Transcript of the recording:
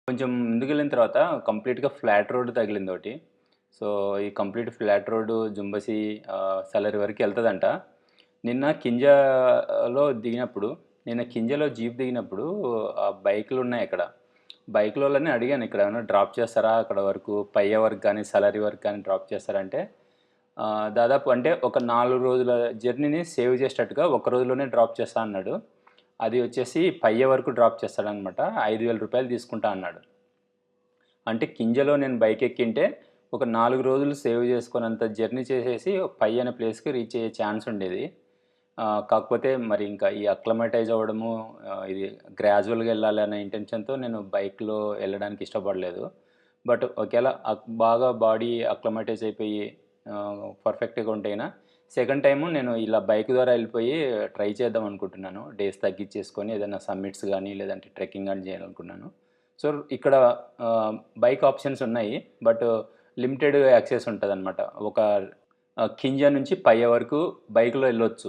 కొంచెం ముందుకెళ్ళిన తర్వాత కంప్లీట్‌గా ఫ్లాట్ రోడ్ తగిలిందోటి. సో, ఈ కంప్లీట్ ఫ్లాట్ రోడ్డు జుంబసి సలరి వరకెళ్తదంట. నిన్న కింజాలో దిగినప్పుడు కింజలో జీప్ దిగినప్పుడు బైకులున్నాయక్కడ. బైకులోళ్ళని అడిగాను, "ఇక్కడేమన్నా డ్రాప్ చేస్తారా? అక్కడ వరకు పయ్య వరకు గానీ, సలరి వరకు గానీ డ్రాప్ చేస్తారా?" అంటే దాదాపు అంటే ఒక 4 రోజుల జర్నీని సేవ్ చేసేటట్టుగా ఒక్క రోజులోనే డ్రాప్ చేస్తా అన్నాడు. అది వచ్చేసి పయ్య వరకు డ్రాప్ చేస్తాడనమాట. రూ. 5,000 తీసుకుంటా అన్నాడు. అంటే కింజలో నేను బైక్ ఎక్కింటే ఒక 4 రోజులు సేవ్ చేసుకున్నంత జర్నీ చేసేసి పై అనే ప్లేస్‌కి రీచ్ అయ్యే ఛాన్స్ ఉండేది. కాకపోతే మరి ఇంకా ఈ అక్లమటైజ్ అవ్వడము, ఇది గ్రాడ్యువల్‌గా ఎళ్ళాలి అనే ఇంటెన్షన్‌తో నేను బైక్‌లో ఎళ్ళడానికి ఇష్టపడలేదు. బట్ ఒకేళ బాగా బాడీ అక్లమటైజ్ అయిపోయి పర్ఫెక్ట్‌గా ఉంటే గిన సెకండ్ టైము నేను ఇలా బైక్ ద్వారా ఎళ్ళిపోయి ట్రై చేద్దాం అనుకుంటున్నాను. డేస్ తగ్గించేసుకొని ఏదైనా సమ్మిట్స్ గానీ, లేదంటే ట్రెక్కింగ్ గానీ చేయాలనుకున్నాను. సో, ఇక్కడ బైక్ ఆప్షన్స్ ఉన్నాయి. బట్ లిమిటెడ్ యాక్సెస్ ఉంటదనమాట. ఒక కింజ నుంచి పయ్య వరకు బైక్‌లో ఎళ్ళొచ్చు.